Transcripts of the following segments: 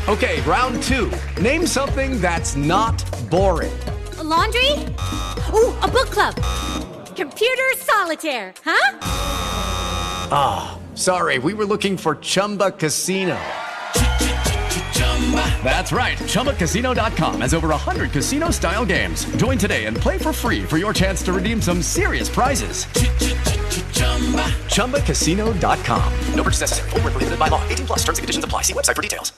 Okay, round two. Name something that's not boring. A laundry? Ooh, a book club. Computer solitaire, huh? Ah, sorry, we were looking for Chumba Casino. That's right, ChumbaCasino.com has over 100 casino-style games. Join today and play for free for your chance to redeem some serious prizes. ChumbaCasino.com. No purchase necessary. Void where prohibited by law. 18 plus. Terms and conditions apply. See website for details.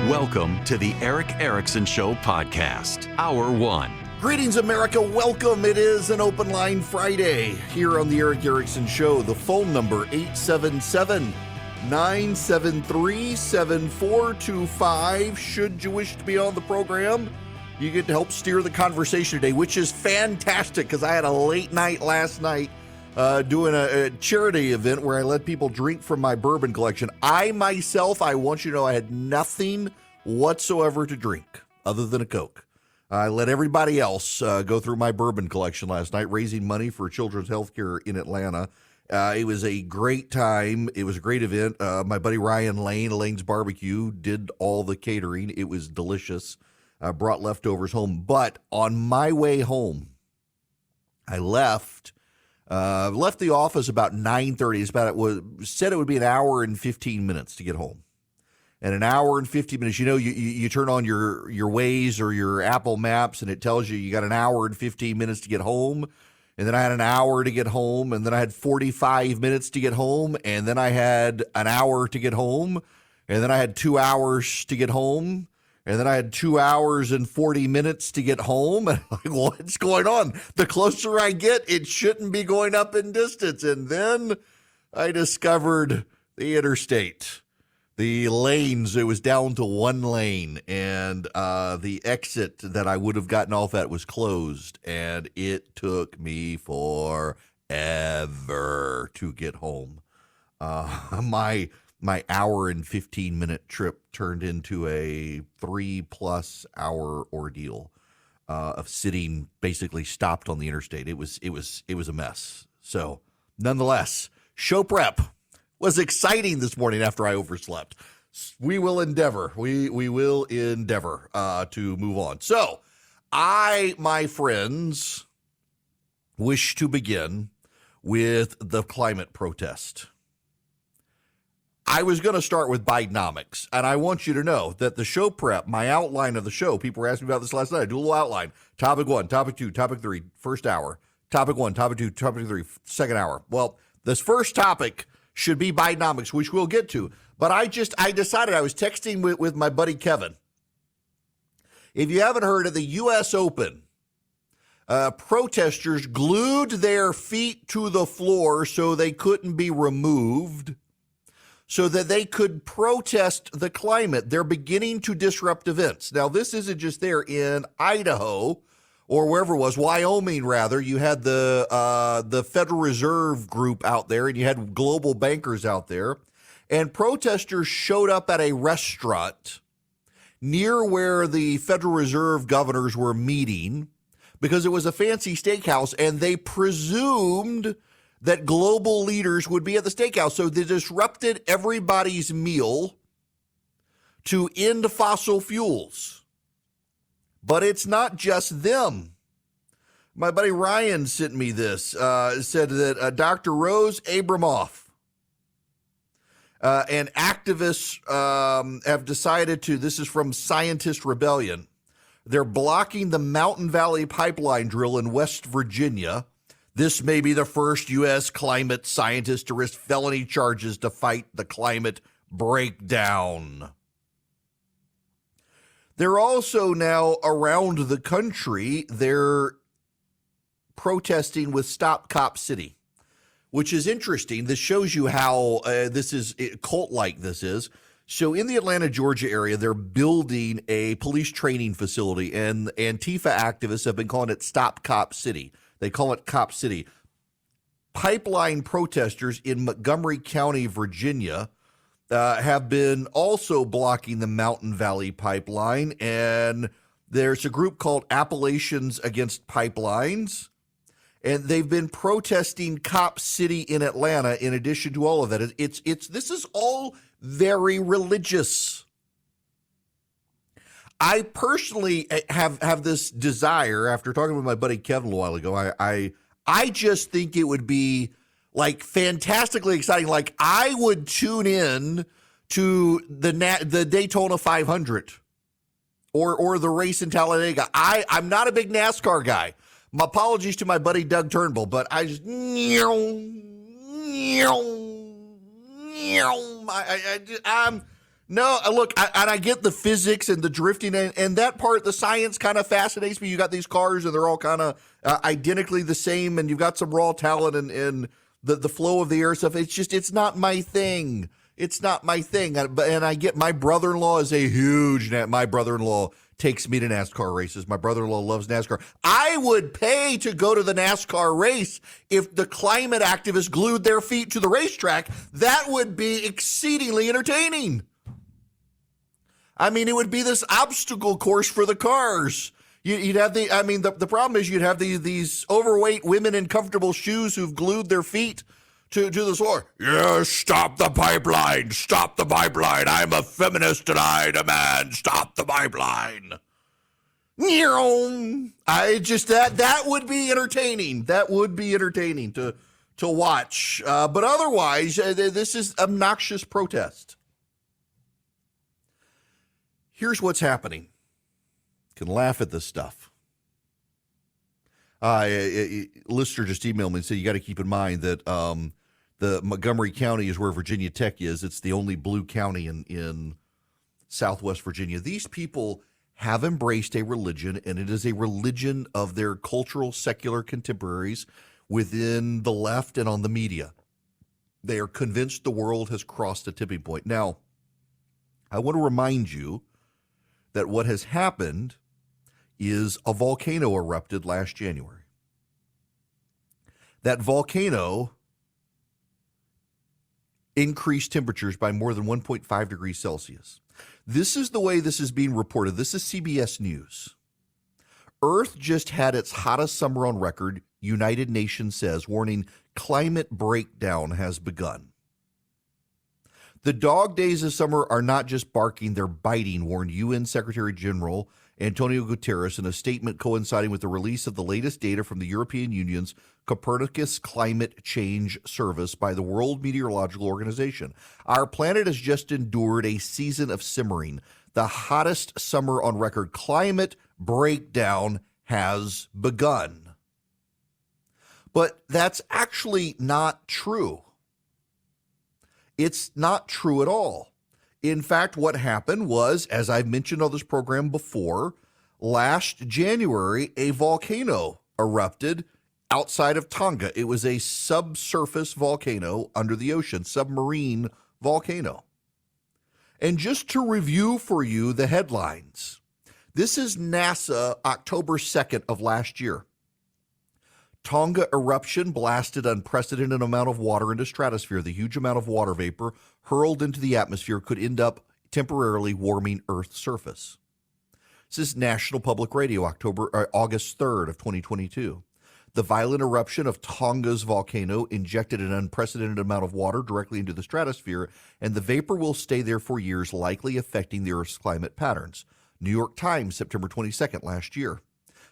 Welcome to the Eric Erickson Show podcast, Hour 1. Greetings, America. Welcome. It is an Open Line Friday here on the Eric Erickson Show. The phone number, 877-973-7425. Should you wish to be on the program, you get to help steer the conversation today, which is fantastic because I had a late night last night doing a charity event where I let people drink from my bourbon collection. I want you to know I had nothing whatsoever to drink other than a Coke. I let everybody else go through my bourbon collection last night, raising money for children's health care in Atlanta. It was a great time. It was a great event. My buddy Ryan Lane, Lane's Barbecue, did all the catering. It was delicious. I brought leftovers home. But on my way home, I left the office about 9:30. Said it would be an hour and 15 minutes to get home. And an hour and 50 minutes, you turn on your Waze or your Apple Maps, and it tells you got an hour and 15 minutes to get home. And then I had an hour to get home, and then I had 45 minutes to get home, and then I had an hour to get home, and then I had 2 hours to get home, and then I had 2 hours and 40 minutes to get home. And I'm like, what's going on? The closer I get, it shouldn't be going up in distance. And then I discovered the interstate. The lanes, it was down to one lane, and the exit that I would have gotten off at was closed, and it took me forever to get home. My hour and 15-minute trip turned into a 3+ hour ordeal of sitting basically stopped on the interstate. It was a mess. So, nonetheless, show prep was exciting this morning after I overslept. We will endeavor. We will endeavor to move on. So I, my friends, wish to begin with the climate protest. I was going to start with Bidenomics, and I want you to know that the show prep, my outline of the show, people were asking me about this last night. I do a little outline. Topic 1, topic 2, topic 3, first hour. Topic 1, topic 2, topic 3, second hour. Well, this first topic should be Bidenomics, which we'll get to. But I decided, I was texting with my buddy Kevin. If you haven't heard of the U.S. Open, protesters glued their feet to the floor so they couldn't be removed, so that they could protest the climate. They're beginning to disrupt events. Now, this isn't just there in Idaho, or wherever it was, Wyoming, rather. You had the Federal Reserve Group out there, and you had global bankers out there. And protesters showed up at a restaurant near where the Federal Reserve governors were meeting because it was a fancy steakhouse, and they presumed that global leaders would be at the steakhouse. So they disrupted everybody's meal to end fossil fuels. But it's not just them. My buddy Ryan sent me this, said that Dr. Rose Abramoff and activists have decided to, this is from Scientist Rebellion, they're blocking the Mountain Valley pipeline drill in West Virginia. This may be the first U.S. climate scientist to risk felony charges to fight the climate breakdown. They're also now around the country, they're protesting with Stop Cop City, which is interesting. This shows you how this is cult-like this is. So in the Atlanta, Georgia area, they're building a police training facility, and Antifa activists have been calling it Stop Cop City. They call it Cop City. Pipeline protesters in Montgomery County, Virginia, have been also blocking the Mountain Valley Pipeline, and there's a group called Appalachians Against Pipelines, And they've been protesting Cop City in Atlanta in addition to all of that. This is all very religious. I personally have this desire, after talking with my buddy Kevin a while ago, I just think it would be like fantastically exciting. Like I would tune in to the Daytona 500 or the race in Talladega. I'm not a big NASCAR guy. My apologies to my buddy Doug Turnbull, but I just I get the physics and the drifting and that part, the science kind of fascinates me. You got these cars and they're all kind of identically the same, and you've got some raw talent and the flow of the air stuff. It's not my thing. It's not my thing. And I get my brother-in-law is a huge, my brother-in-law takes me to NASCAR races. My brother-in-law loves NASCAR. I would pay to go to the NASCAR race if the climate activists glued their feet to the racetrack. That would be exceedingly entertaining. I mean, it would be this obstacle course for the cars. You'd have the problem is you'd have these overweight women in comfortable shoes who've glued their feet to the floor. Yeah, stop the pipeline. Stop the pipeline. I'm a feminist and I demand stop the pipeline. That would be entertaining. That would be entertaining to watch. But otherwise, this is obnoxious protest. Here's what's happening. You can laugh at this stuff. A listener just emailed me and said you got to keep in mind that the Montgomery County is where Virginia Tech is. It's the only blue county in Southwest Virginia. These people have embraced a religion, and it is a religion of their cultural, secular contemporaries within the left and on the media. They are convinced the world has crossed a tipping point. Now, I want to remind you that what has happened is a volcano erupted last January. That volcano increased temperatures by more than 1.5 degrees Celsius. This is the way this is being reported. This is CBS News. Earth just had its hottest summer on record, United Nations says, warning climate breakdown has begun. The dog days of summer are not just barking, they're biting, warned UN Secretary General Antonio Guterres in a statement coinciding with the release of the latest data from the European Union's Copernicus Climate Change Service by the World Meteorological Organization. Our planet has just endured a season of simmering, the hottest summer on record. Climate breakdown has begun. But that's actually not true. It's not true at all. In fact, what happened was, as I've mentioned on this program before, last January, a volcano erupted outside of Tonga. It was a subsurface volcano under the ocean, submarine volcano. And just to review for you the headlines, this is NASA, October 2nd of last year. Tonga eruption blasted unprecedented amount of water into stratosphere. The huge amount of water vapor hurled into the atmosphere could end up temporarily warming Earth's surface. This is National Public Radio, August 3rd of 2022. The violent eruption of Tonga's volcano injected an unprecedented amount of water directly into the stratosphere, and the vapor will stay there for years, likely affecting the Earth's climate patterns. New York Times, September 22nd last year.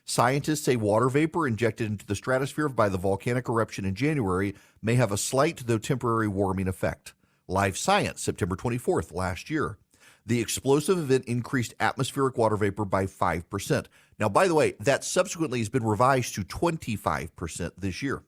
Scientists say water vapor injected into the stratosphere by the volcanic eruption in January may have a slight, though temporary, warming effect. Live Science, September 24th last year. The explosive event increased atmospheric water vapor by 5%. Now, by the way, that subsequently has been revised to 25% this year.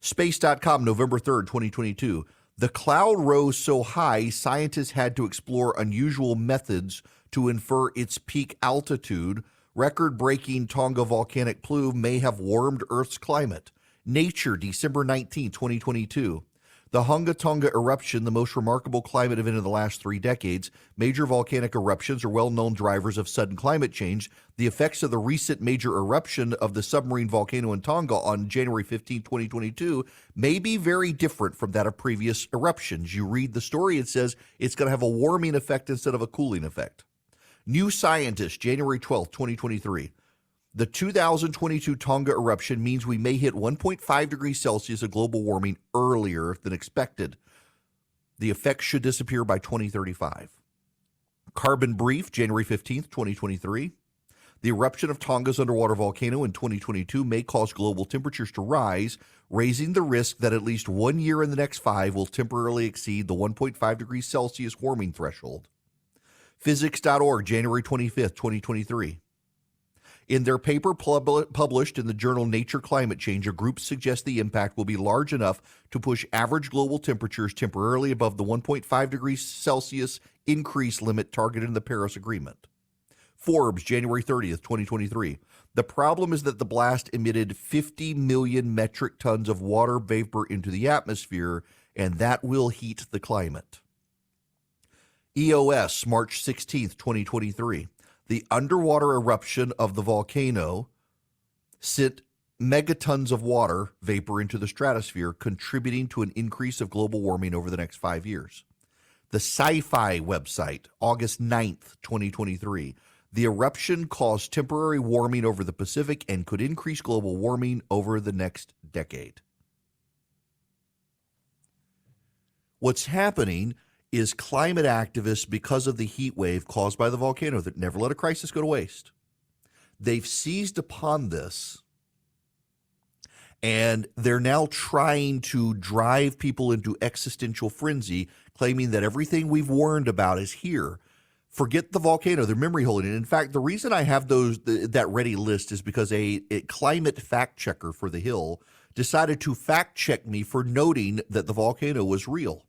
Space.com, November 3rd, 2022. The cloud rose so high, scientists had to explore unusual methods to infer its peak altitude. Record-breaking Tonga volcanic plume may have warmed Earth's climate. Nature, December 19, 2022. The Hunga Tonga eruption, the most remarkable climate event in the last 3 decades. Major volcanic eruptions are well-known drivers of sudden climate change. The effects of the recent major eruption of the submarine volcano in Tonga on January 15, 2022 may be very different from that of previous eruptions. You read the story, it says it's going to have a warming effect instead of a cooling effect. New Scientist, January 12th, 2023. The 2022 Tonga eruption means we may hit 1.5 degrees Celsius of global warming earlier than expected. The effects should disappear by 2035. Carbon Brief, January 15th, 2023. The eruption of Tonga's underwater volcano in 2022 may cause global temperatures to rise, raising the risk that at least 1 year in the next 5 will temporarily exceed the 1.5 degrees Celsius warming threshold. Physics.org, January 25th, 2023. In their paper published in the journal Nature Climate Change, a group suggests the impact will be large enough to push average global temperatures temporarily above the 1.5 degrees Celsius increase limit targeted in the Paris Agreement. Forbes, January 30th, 2023. The problem is that the blast emitted 50 million metric tons of water vapor into the atmosphere, and that will heat the climate. EOS, March 16th, 2023. The underwater eruption of the volcano sent megatons of water vapor into the stratosphere, contributing to an increase of global warming over the next 5 years. The Sci-Fi website, August 9th, 2023. The eruption caused temporary warming over the Pacific and could increase global warming over the next decade. What's happening is climate activists, because of the heat wave caused by the volcano that never let a crisis go to waste, they've seized upon this, and they're now trying to drive people into existential frenzy, claiming that everything we've warned about is here. Forget the volcano, they're memory holding. And in fact, the reason I have that ready list is because a climate fact checker for The Hill decided to fact check me for noting that the volcano was real.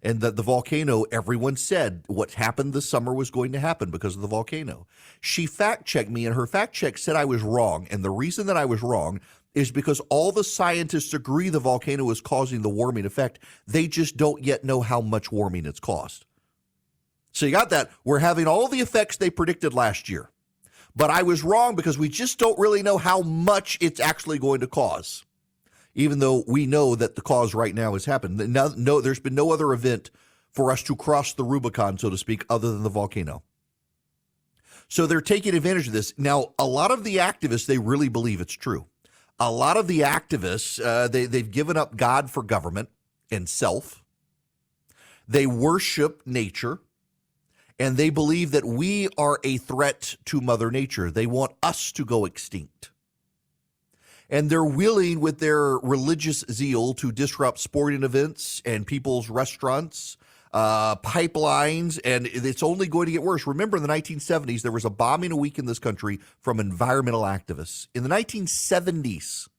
And that the volcano, everyone said what happened this summer was going to happen because of the volcano. She fact-checked me, and her fact-check said I was wrong. And the reason that I was wrong is because all the scientists agree the volcano is causing the warming effect. They just don't yet know how much warming it's caused. So you got that. We're having all the effects they predicted last year. But I was wrong because we just don't really know how much it's actually going to cause. Even though we know that the cause right now has happened. No, there's been no other event for us to cross the Rubicon, so to speak, other than the volcano. So they're taking advantage of this. Now, a lot of the activists, they really believe it's true. A lot of the activists, they've given up God for government and self. They worship nature, and they believe that we are a threat to Mother Nature. They want us to go extinct. And they're willing, with their religious zeal, to disrupt sporting events and people's restaurants, pipelines, and it's only going to get worse. Remember, in the 1970s, there was a bombing a week in this country from environmental activists. In the 1970s,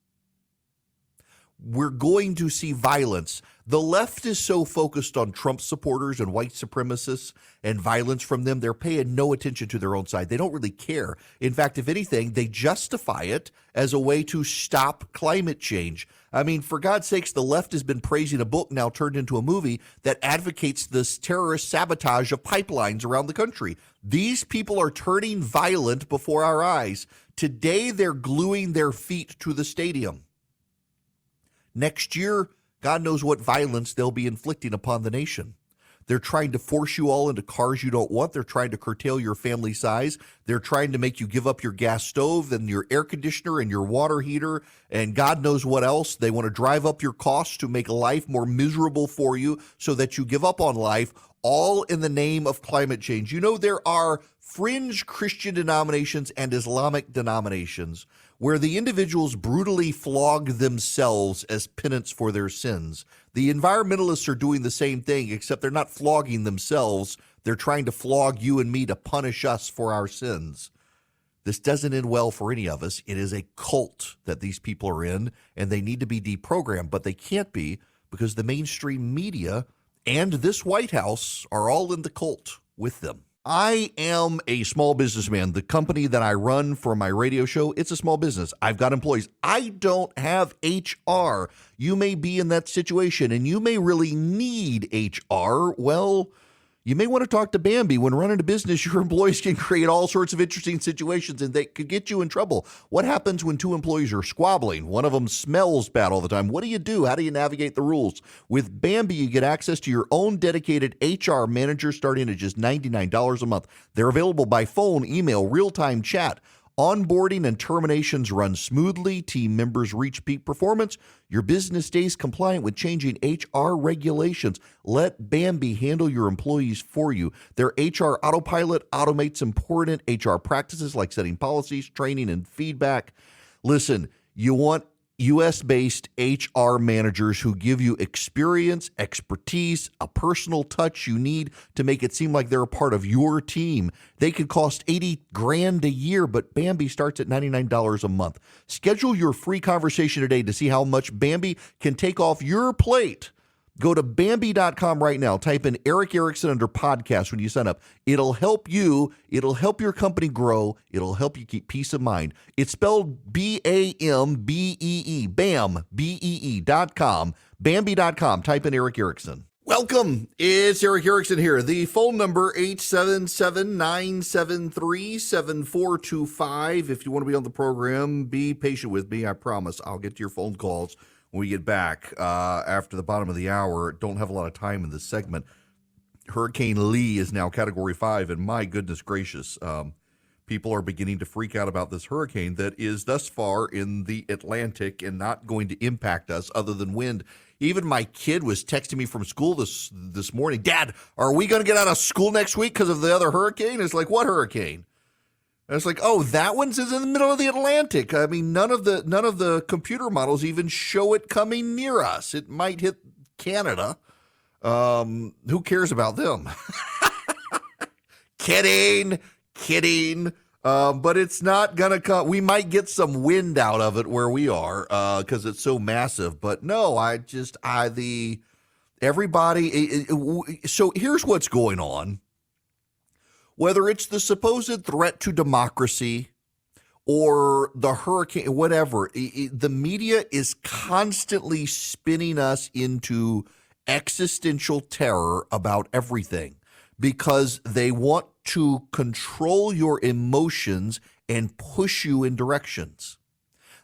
we're going to see violence. The left is so focused on Trump supporters and white supremacists and violence from them, they're paying no attention to their own side. They don't really care. In fact, if anything, they justify it as a way to stop climate change. I mean, for God's sakes, the left has been praising a book now turned into a movie that advocates this terrorist sabotage of pipelines around the country. These people are turning violent before our eyes. Today, they're gluing their feet to the stadium. Next year, God knows what violence they'll be inflicting upon the nation. They're trying to force you all into cars you don't want. They're trying to curtail your family size. They're trying to make you give up your gas stove and your air conditioner and your water heater and God knows what else. They want to drive up your costs to make life more miserable for you so that you give up on life, all in the name of climate change. You know, there are fringe Christian denominations and Islamic denominations where the individuals brutally flog themselves as penance for their sins. The environmentalists are doing the same thing, except they're not flogging themselves. They're trying to flog you and me to punish us for our sins. This doesn't end well for any of us. It is a cult that these people are in, and they need to be deprogrammed, but they can't be because the mainstream media and this White House are all in the cult with them. I am a small businessman. The company that I run for my radio show, it's a small business. I've got employees. I don't have HR. You may be in that situation and you may really need HR. Well, you may want to talk to Bambi. When running a business, your employees can create all sorts of interesting situations and they could get you in trouble. What happens when two employees are squabbling? One of them smells bad all the time. What do you do? How do you navigate the rules? With Bambi, you get access to your own dedicated HR manager starting at just $99 a month. They're available by phone, email, real-time chat. Onboarding and terminations run smoothly. Team members reach peak performance. Your business stays compliant with changing HR regulations. Let Bambee handle your employees for you. Their HR autopilot automates important HR practices like setting policies, training, and feedback. Listen, you want U.S.-based HR managers who give you experience, expertise, a personal touch you need to make it seem like they're a part of your team. They could cost $80,000 a year, but Bambee starts at $99 a month. Schedule your free conversation today to see how much Bambee can take off your plate. Go to Bambee.com right now. Type in Eric Erickson under podcast when you sign up. It'll help you. It'll help your company grow. It'll help you keep peace of mind. It's spelled B-A-M-B-E-E. BAM, B-E-E.com. Bambee.com. Type in Eric Erickson. Welcome. It's Eric Erickson here. The phone number, 877-973-7425. If you want to be on the program, be patient with me. I promise I'll get to your phone calls when we get back after the bottom of the hour. Don't have a lot of time in this segment. Hurricane Lee is now Category 5, and my goodness gracious, people are beginning to freak out about this hurricane that is thus far in the Atlantic and not going to impact us other than wind. Even my kid was texting me from school this morning, Dad, are we going to get out of school next week because of the other hurricane? It's like, what hurricane? And it's like, oh, that one's in the middle of the Atlantic. I mean, none of the computer models even show it coming near us. It might hit Canada. Who cares about them? Kidding. But it's not gonna come. We might get some wind out of it where we are because it's so massive. But no, everybody. So here's what's going on. Whether it's the supposed threat to democracy or the hurricane, whatever, the media is constantly spinning us into existential terror about everything because they want to control your emotions and push you in directions.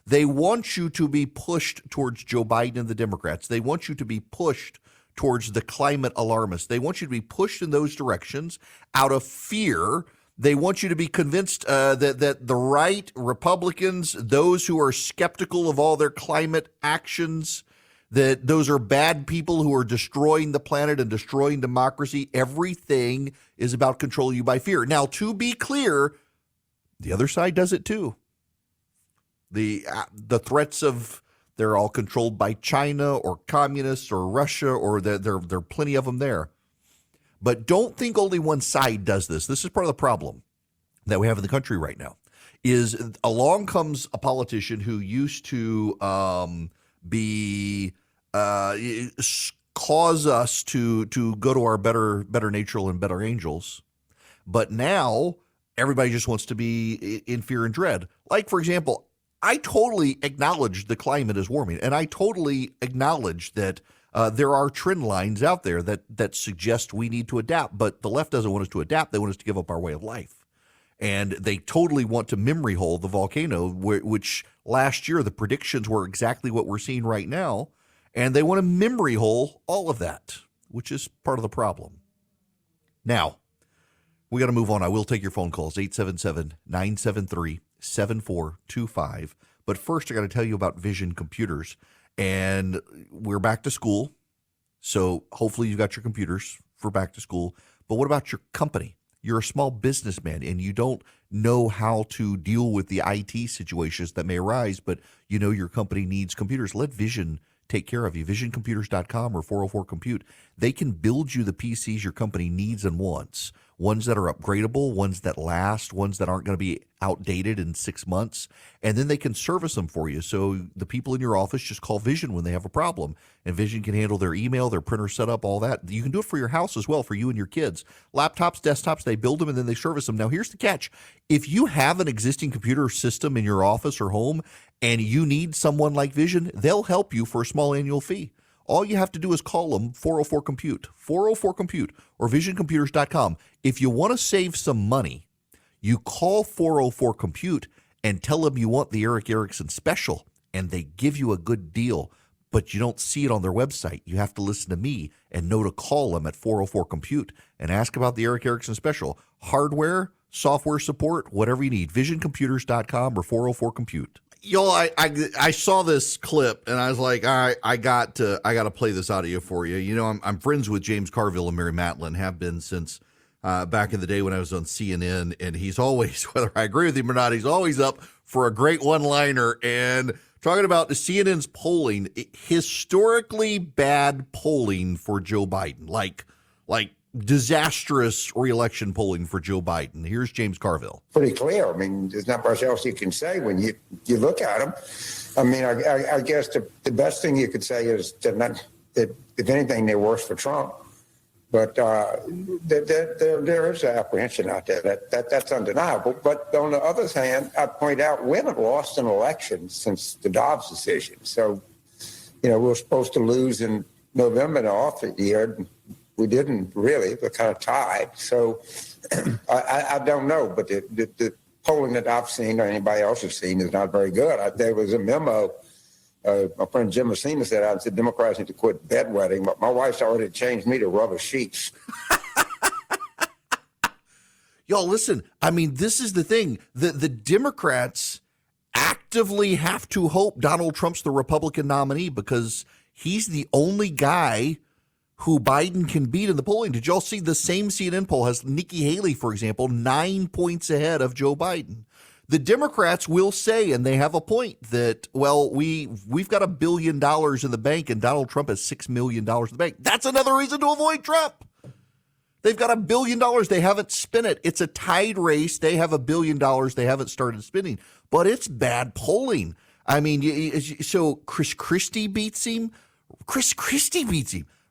They want you to be pushed towards Joe Biden and the Democrats. They want you to be pushed towards the climate alarmists. They want you to be pushed in those directions out of fear. They want you to be convinced that the right, Republicans, those who are skeptical of all their climate actions, that those are bad people who are destroying the planet and destroying democracy. Everything is about controlling you by fear. Now, to be clear, the other side does it too. The threats of they're all controlled by China or communists or Russia, or there are plenty of them there. But don't think only one side does this. This is part of the problem that we have in the country right now. Is along comes a politician who used to cause us to go to our better nature and better angels, but now everybody just wants to be in fear and dread. Like, for example, I totally acknowledge the climate is warming, and I totally acknowledge that there are trend lines out there that suggest we need to adapt, but the left doesn't want us to adapt. They want us to give up our way of life. And they totally want to memory hole the volcano, which last year the predictions were exactly what we're seeing right now, and they want to memory hole all of that, which is part of the problem. Now, we got to move on. I will take your phone calls, 877-973-7425. But first, I got to tell you about Vision Computers. And we're back to school. So hopefully you've got your computers for back to school. But what about your company? You're a small businessman and you don't know how to deal with the IT situations that may arise, but you know your company needs computers. Let Vision take care of you. VisionComputers.com or 404 Compute. They can build you the PCs your company needs and wants. Ones that are upgradable, ones that last, ones that aren't going to be outdated in 6 months. And then they can service them for you. So the people in your office just call Vision when they have a problem. And Vision can handle their email, their printer setup, all that. You can do it for your house as well, for you and your kids. Laptops, desktops, they build them and then they service them. Now, here's the catch. If you have an existing computer system in your office or home and you need someone like Vision, they'll help you for a small annual fee. All you have to do is call them 404 Compute, 404 Compute, or VisionComputers.com. If you want to save some money, you call 404 Compute and tell them you want the Eric Erickson special, and they give you a good deal, but you don't see it on their website. You have to listen to me and know to call them at 404 Compute and ask about the Eric Erickson special. Hardware, software support, whatever you need. VisionComputers.com or 404-COMPUTE. Y'all, I saw this clip and I was like, all right, I got to play this audio for you. You know, I'm friends with James Carville and Mary Matlin, have been since back in the day when I was on CNN, and he's always, whether I agree with him or not, he's always up for a great one-liner. And talking about the CNN's polling, historically bad polling for Joe Biden, like disastrous reelection polling for Joe Biden. Here's James Carville. Pretty clear. I mean, there's not much else you can say when you look at him. I mean, I guess the best thing you could say is that if anything, they're worse for Trump. But there is apprehension out there. That's undeniable. But on the other hand, I point out women have lost an election since the Dobbs decision. So, we were supposed to lose in November off the year. We didn't really. We're kind of tied. So I don't know. But the polling that I've seen or anybody else has seen is not very good. There was a memo. My friend Jim Messina said, I said, Democrats need to quit bedwetting. But my wife's already changed me to rubber sheets. Y'all, listen, I mean, this is the thing. The Democrats actively have to hope Donald Trump's the Republican nominee because he's the only guy who Biden can beat in the polling. Did y'all see the same CNN poll has Nikki Haley, for example, 9 points ahead of Joe Biden? The Democrats will say, and they have a point, that, well, we've got $1 billion in the bank and Donald Trump has $6 million in the bank. That's another reason to avoid Trump. They've got $1 billion. They haven't spent it. It's a tied race. They have $1 billion. They haven't started spending, but it's bad polling. I mean, so Chris Christie beats him.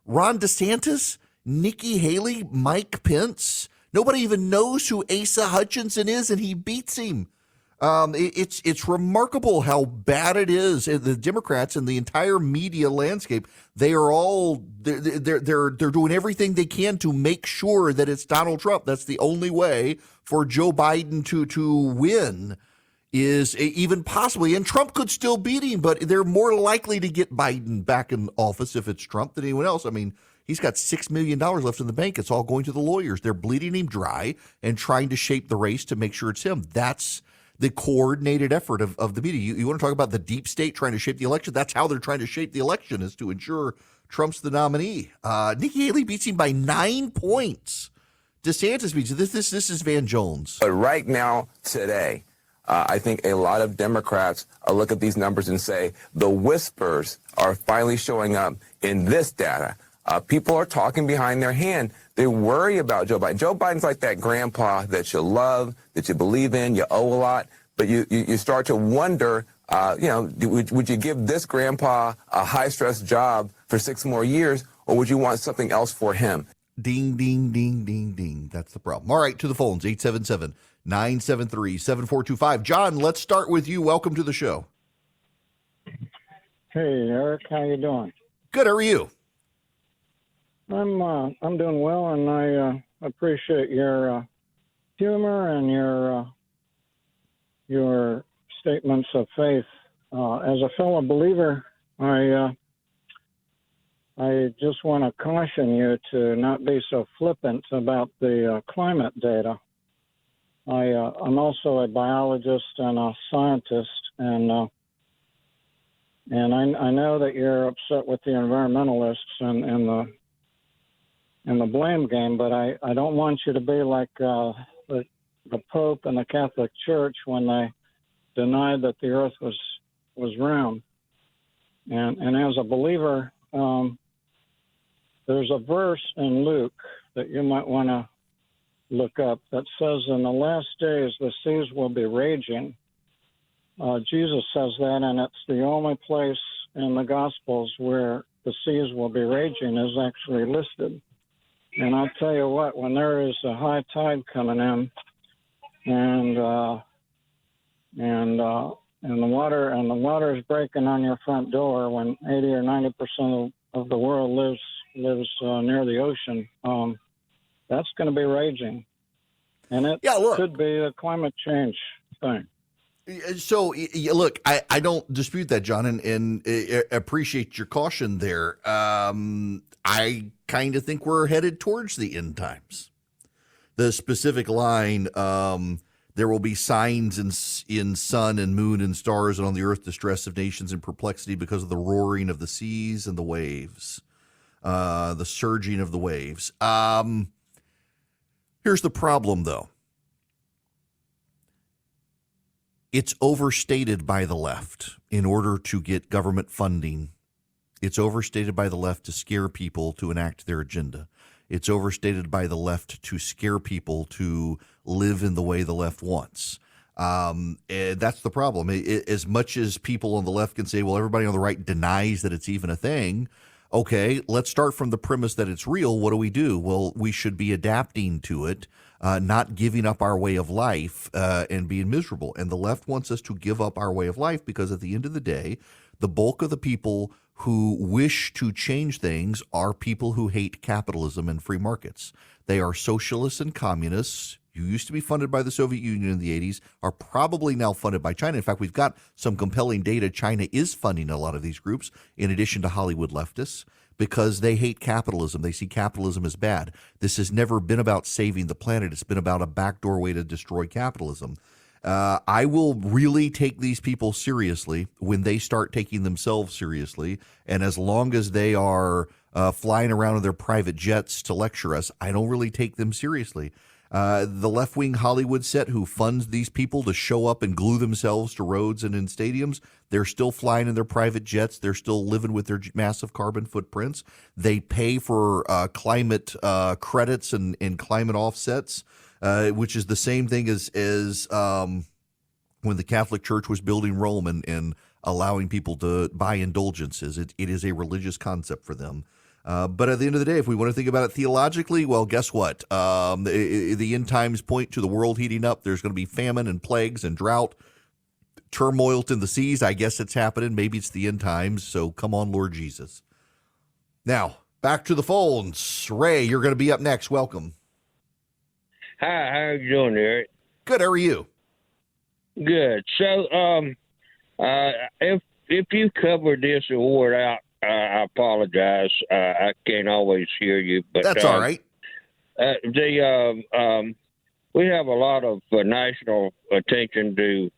Ron DeSantis, Nikki Haley, Mike Pence. Nobody even knows who Asa Hutchinson is, and he beats him. It's remarkable how bad it is. The Democrats and the entire media landscape, they are all they're doing everything they can to make sure that it's Donald Trump. That's the only way for Joe Biden to win, is even possibly, and Trump could still beat him, but they're more likely to get Biden back in office if it's Trump than anyone else. I mean, he's got $6 million left in the bank. It's all going to the lawyers. They're bleeding him dry and trying to shape the race to make sure it's him. That's the coordinated effort of the media. You want to talk about the deep state trying to shape the election? That's how they're trying to shape the election, is to ensure Trump's the nominee. Nikki Haley beats him by 9 points. DeSantis beats him. This is Van Jones. But right now, today, I think a lot of Democrats look at these numbers and say the whispers are finally showing up in this data. People are talking behind their hand. They worry about Joe Biden. Joe Biden's like that grandpa that you love, that you believe in, you owe a lot, but you start to wonder, would you give this grandpa a high-stress job for 6 more years, or would you want something else for him? Ding, ding, ding, ding, ding. That's the problem. All right, to the phones, 877-973-7425. John, let's start with you. Welcome to the show. Hey, Eric, how you doing? Good, how are you? I'm doing well, and I appreciate your humor and your statements of faith. As a fellow believer, I just want to caution you to not be so flippant about the climate data. I'm also a biologist and a scientist, and I know that you're upset with the environmentalists and the blame game, but I don't want you to be like the Pope and the Catholic Church when they denied that the Earth was round. And as a believer, there's a verse in Luke that you might want to look up that says, in the last days the seas will be raging. Jesus says that, and it's the only place in the Gospels where the seas will be raging is actually listed. And I'll tell you what, when there is a high tide coming in, and the water is breaking on your front door, when 80 or 90% of the world lives near the ocean, that's going to be raging, and it could be a climate change thing. So, look, I don't dispute that, John, and appreciate your caution there. I kind of think we're headed towards the end times. the specific line, there will be signs in sun and moon and stars, and on the earth distress of nations and perplexity because of the roaring of the seas and the waves, the surging of the waves. Here's the problem, though. It's overstated by the left in order to get government funding. It's overstated by the left to scare people to enact their agenda. It's overstated by the left to scare people to live in the way the left wants. And that's the problem. As much as people on the left can say, well, everybody on the right denies that it's even a thing. Okay, let's start from the premise that it's real. What do? Well, we should be adapting to it, not giving up our way of life and being miserable. And the left wants us to give up our way of life because at the end of the day, the bulk of the people who wish to change things are people who hate capitalism and free markets. They are socialists and communists who used to be funded by the Soviet Union in the 80s, are probably now funded by China. In fact, we've got some compelling data. China is funding a lot of these groups, in addition to Hollywood leftists, because they hate capitalism. They see capitalism as bad. This has never been about saving the planet. It's been about a backdoor way to destroy capitalism. I will really take these people seriously when they start taking themselves seriously. And as long as they are flying around in their private jets to lecture us, I don't really take them seriously. The left-wing Hollywood set who funds these people to show up and glue themselves to roads and in stadiums, they're still flying in their private jets. They're still living with their massive carbon footprints. They pay for climate credits and climate offsets, which is the same thing as when the Catholic Church was building Rome and allowing people to buy indulgences. It is a religious concept for them. But at the end of the day, if we want to think about it theologically, well, guess what? The end times point to the world heating up. There's going to be famine and plagues and drought, turmoil in the seas. I guess it's happening. Maybe it's the end times. So come on, Lord Jesus. Now, back to the phones. Ray, you're going to be up next. Welcome. Hi, how are you doing, Eric? Good. How are you? Good. So, if you cover this award out, I apologize. I can't always hear you, but that's all right. We have a lot of national attention to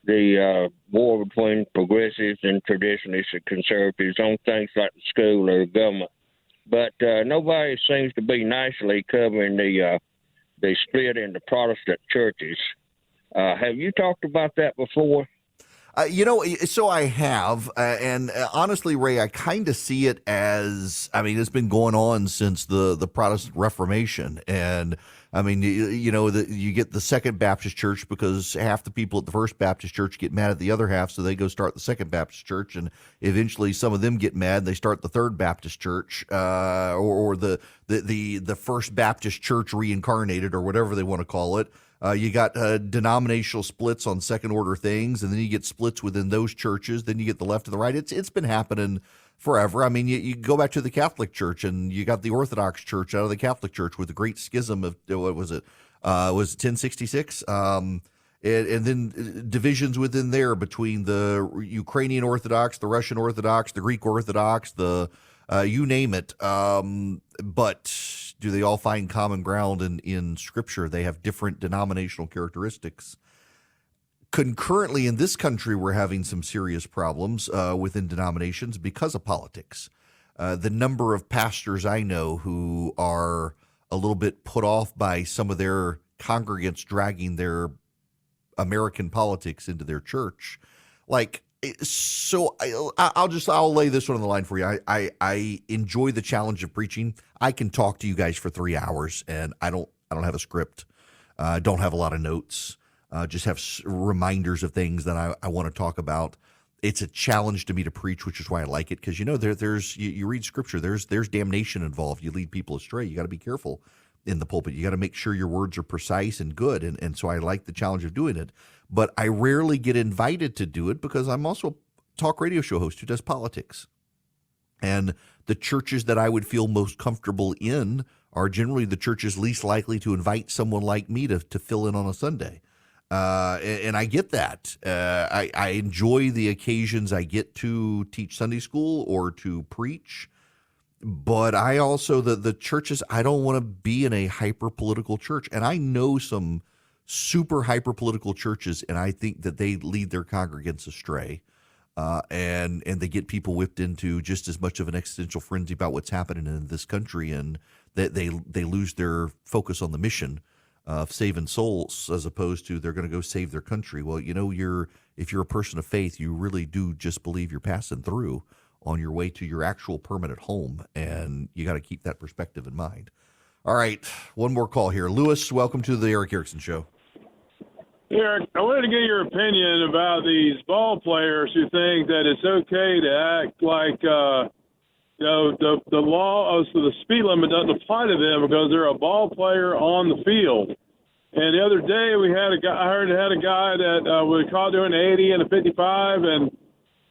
the war between progressives and traditionalists and conservatives on things like the school or the government, but nobody seems to be nicely covering the split in the Protestant churches. Have you talked about that before? So I have, and honestly, Ray, I kind of see it as, it's been going on since the Protestant Reformation. And you get the Second Baptist Church because half the people at the First Baptist Church get mad at the other half, so they go start the Second Baptist Church, and eventually some of them get mad, they start the Third Baptist Church, or the First Baptist Church reincarnated, or whatever they want to call it. You got denominational splits on second order things, and then you get splits within those churches. Then you get the left and the right. It's been happening forever. You go back to the Catholic Church, and you got the Orthodox Church out of the Catholic Church with the Great Schism of, what was it? Was it 1066? And then divisions within there between the Ukrainian Orthodox, the Russian Orthodox, the Greek Orthodox, you name it. But do they all find common ground in Scripture? They have different denominational characteristics. Concurrently, in this country, we're having some serious problems within denominations because of politics. The number of pastors I know who are a little bit put off by some of their congregants dragging their American politics into their church. So I'll lay this one on the line for you. I enjoy the challenge of preaching. I can talk to you guys for 3 hours, and I don't have a script. Don't have a lot of notes. Just have reminders of things that I want to talk about. It's a challenge to me to preach, which is why I like it, because there's you read Scripture. There's damnation involved. You lead people astray. You got to be careful in the pulpit. You got to make sure your words are precise and good, and so I like the challenge of doing it. But I rarely get invited to do it because I'm also a talk radio show host who does politics. And the churches that I would feel most comfortable in are generally the churches least likely to invite someone like me to fill in on a Sunday. And I get that. I enjoy the occasions I get to teach Sunday school or to preach. But I also, the churches, I don't want to be in a hyper-political church. And I know some super hyper-political churches, and I think that they lead their congregants astray. And they get people whipped into just as much of an existential frenzy about what's happening in this country, and that they lose their focus on the mission of saving souls, as opposed to they're going to go save their country. Well, if you're a person of faith, you really do just believe you're passing through on your way to your actual permanent home, and you got to keep that perspective in mind. All right, one more call here. Lewis, welcome to the Eric Erickson Show. Eric, I wanted to get your opinion about these ball players who think that it's okay to act like the law, so the speed limit doesn't apply to them because they're a ball player on the field. And the other day I heard a guy that was caught doing 80 and a 55, and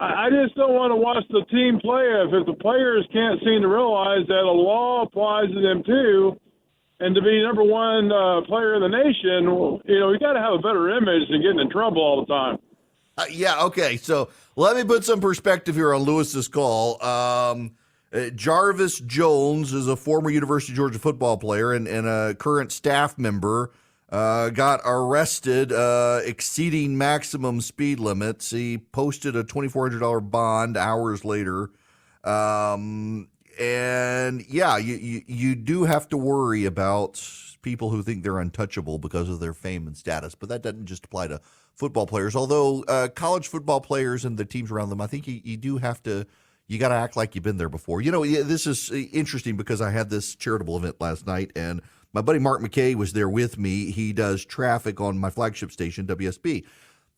I just don't want to watch the team play if the players can't seem to realize that a law applies to them too. And to be number one player in the nation, we got to have a better image than getting in trouble all the time. Yeah, okay. So let me put some perspective here on Lewis's call. Jarvis Jones is a former University of Georgia football player and a current staff member. Got arrested exceeding maximum speed limits. He posted a $2,400 bond hours later. And yeah, you do have to worry about people who think they're untouchable because of their fame and status, but that doesn't just apply to football players. Although college football players and the teams around them, I think you got to act like you've been there before. This is interesting because I had this charitable event last night, and my buddy Mark McKay was there with me. He does traffic on my flagship station, WSB.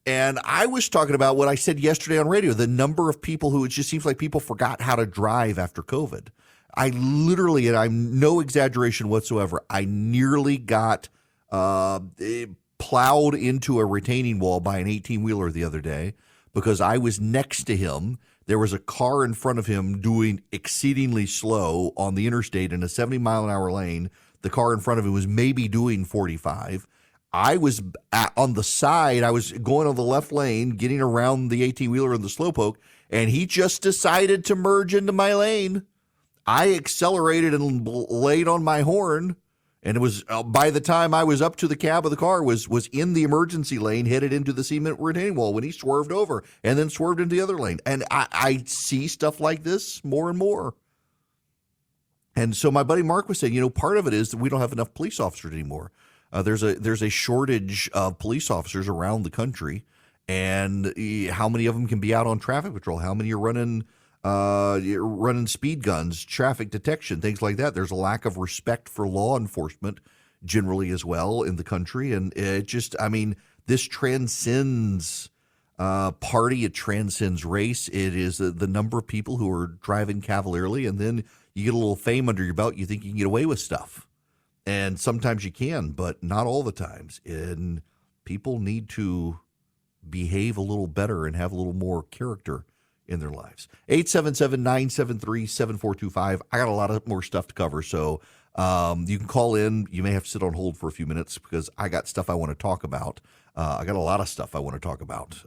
And I was talking about what I said yesterday on radio, the number of people who it just seems like people forgot how to drive after COVID. I literally, and I'm no exaggeration whatsoever, I nearly got plowed into a retaining wall by an 18-wheeler the other day because I was next to him. There was a car in front of him doing exceedingly slow on the interstate in a 70-mile-an-hour lane. The car in front of him was maybe doing 45. I was on the side. I was going on the left lane, getting around the 18-wheeler in the slowpoke, and he just decided to merge into my lane. I accelerated and laid on my horn, and it was by the time I was up to the cab of the car, was in the emergency lane, headed into the cement retaining wall when he swerved over and then swerved into the other lane. And I see stuff like this more and more. And so my buddy Mark was saying, part of it is that we don't have enough police officers anymore. There's a shortage of police officers around the country, and how many of them can be out on traffic patrol? How many are running speed guns, traffic detection, things like that? There's a lack of respect for law enforcement generally as well in the country, and this transcends party, it transcends race. It is the number of people who are driving cavalierly, and then you get a little fame under your belt, you think you can get away with stuff. And sometimes you can, but not all the times. And people need to behave a little better and have a little more character in their lives. 877-973-7425. I got a lot of more stuff to cover, so you can call in. You may have to sit on hold for a few minutes because I got stuff I want to talk about. I got a lot of stuff I want to talk about.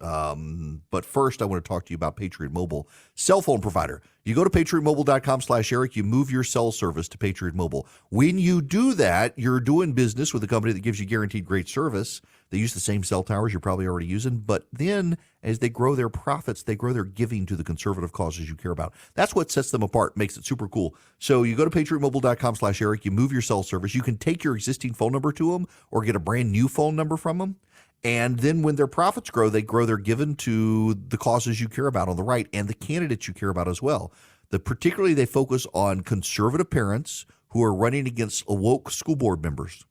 But first, I want to talk to you about Patriot Mobile, cell phone provider. You go to patriotmobile.com/Eric, you move your cell service to Patriot Mobile. When you do that, you're doing business with a company that gives you guaranteed great service. They use the same cell towers you're probably already using, but then as they grow their profits, they grow their giving to the conservative causes you care about. That's what sets them apart, makes it super cool. So you go to patriotmobile.com/Eric, you move your cell service. You can take your existing phone number to them or get a brand new phone number from them. And then when their profits grow, they grow their giving to the causes you care about on the right and the candidates you care about as well. Particularly, they focus on conservative parents who are running against woke school board members.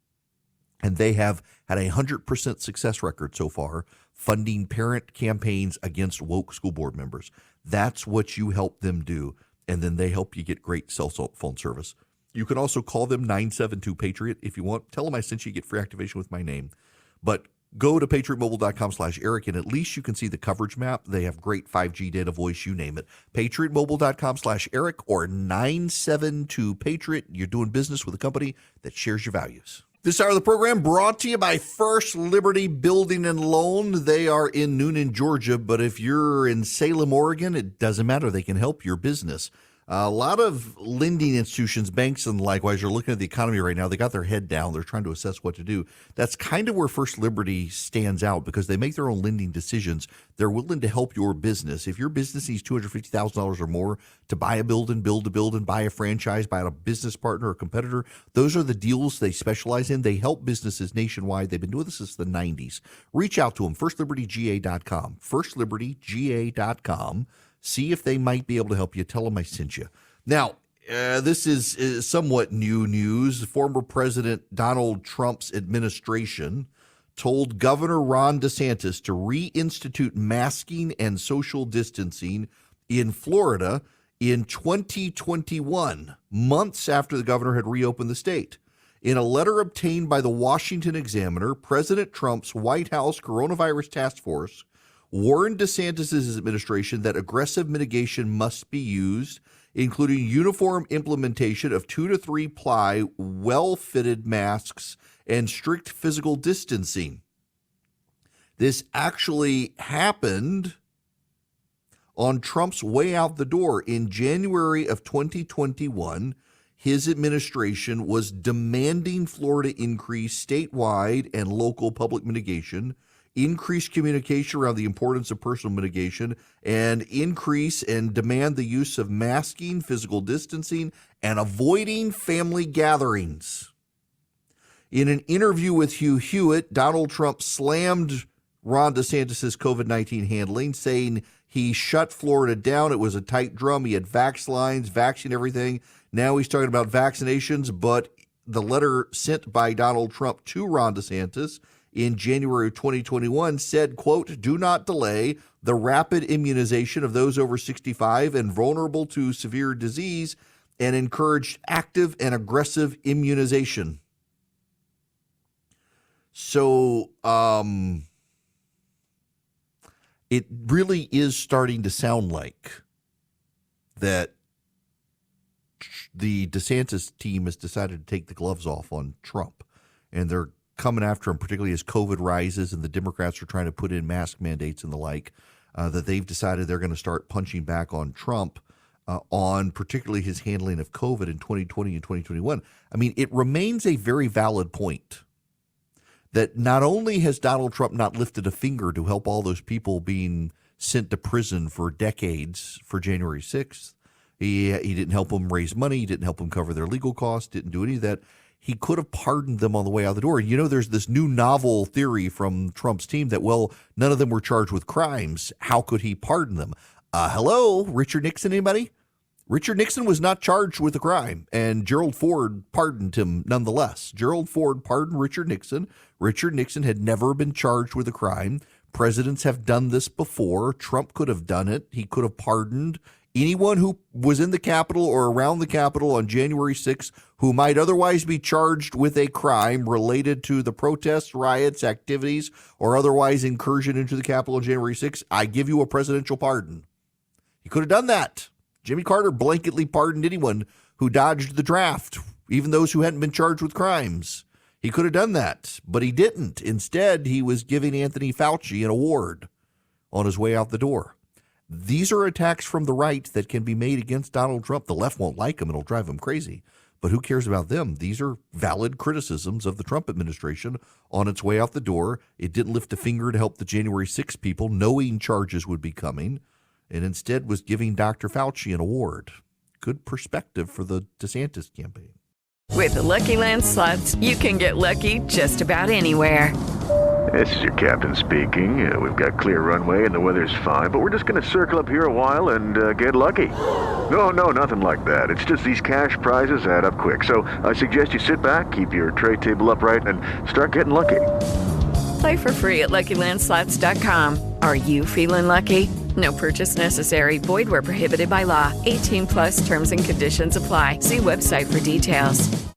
And they have had a 100% success record so far funding parent campaigns against woke school board members. That's what you help them do. And then they help you get great cell phone service. You can also call them 972-PATRIOT if you want. Tell them I sent you, get free activation with my name. But go to patriotmobile.com/Eric, and at least you can see the coverage map. They have great 5G data, voice, you name it. patriotmobile.com/Eric or 972-PATRIOT. You're doing business with a company that shares your values. This hour of the program brought to you by First Liberty Building and Loan. They are in Noonan, Georgia, but if you're in Salem, Oregon, it doesn't matter. They can help your business. A lot of lending institutions, banks and likewise, are looking at the economy right now. They got their head down. They're trying to assess what to do. That's kind of where First Liberty stands out because they make their own lending decisions. They're willing to help your business. If your business needs $250,000 or more to buy a building, build a building, buy a franchise, buy a business partner or competitor, those are the deals they specialize in. They help businesses nationwide. They've been doing this since the 90s. Reach out to them, firstlibertyga.com, firstlibertyga.com. See if they might be able to help you. Tell them I sent you. Now, this is somewhat new news. Former President Donald Trump's administration told Governor Ron DeSantis to reinstitute masking and social distancing in Florida in 2021, months after the governor had reopened the state. In a letter obtained by the Washington Examiner, President Trump's White House Coronavirus Task Force warned DeSantis' administration that aggressive mitigation must be used, including uniform implementation of 2 to 3 ply, well-fitted masks and strict physical distancing. This actually happened on Trump's way out the door. In January of 2021, his administration was demanding Florida increase statewide and local public mitigation, increase communication around the importance of personal mitigation, and increase and demand the use of masking, physical distancing, and avoiding family gatherings. In an interview with Hugh Hewitt, Donald Trump slammed Ron DeSantis' COVID-19 handling, saying he shut Florida down. It was a tight drum. He had vax lines, vaccine everything. Now he's talking about vaccinations, but the letter sent by Donald Trump to Ron DeSantis in January of 2021 said, quote, "Do not delay the rapid immunization of those over 65 and vulnerable to severe disease, and encouraged active and aggressive immunization." So it really is starting to sound like that the DeSantis team has decided to take the gloves off on Trump, and they're coming after him, particularly as COVID rises and the Democrats are trying to put in mask mandates and the like, that they've decided they're going to start punching back on Trump on particularly his handling of COVID in 2020 and 2021. I mean, it remains a very valid point that not only has Donald Trump not lifted a finger to help all those people being sent to prison for decades for January 6th, he didn't help them raise money, he didn't help them cover their legal costs, didn't do any of that. He could have pardoned them on the way out the door. You know, there's this new novel theory from Trump's team that, well, none of them were charged with crimes. How could he pardon them? Hello, Richard Nixon, anybody? Richard Nixon was not charged with a crime, and Gerald Ford pardoned him nonetheless. Gerald Ford pardoned Richard Nixon. Richard Nixon had never been charged with a crime. Presidents have done this before. Trump could have done it. He could have pardoned anyone who was in the Capitol or around the Capitol on January 6th who might otherwise be charged with a crime related to the protests, riots, activities, or otherwise incursion into the Capitol on January 6th. I give you a presidential pardon. He could have done that. Jimmy Carter blanketly pardoned anyone who dodged the draft, even those who hadn't been charged with crimes. He could have done that, but he didn't. Instead, he was giving Anthony Fauci an award on his way out the door. These are attacks from the right that can be made against Donald Trump. The left won't like him. It'll drive him crazy. But who cares about them? These are valid criticisms of the Trump administration on its way out the door. It didn't lift a finger to help the January 6 people, knowing charges would be coming, and instead was giving Dr. Fauci an award. Good perspective for the DeSantis campaign. With the Lucky Land Slots, you can get lucky just about anywhere. This is your captain speaking. We've got clear runway and the weather's fine, but we're just going to circle up here a while and get lucky. No, nothing like that. It's just these cash prizes add up quick. So I suggest you sit back, keep your tray table upright, and start getting lucky. Play for free at LuckyLandSlots.com. Are you feeling lucky? No purchase necessary. Void where prohibited by law. 18+ terms and conditions apply. See website for details.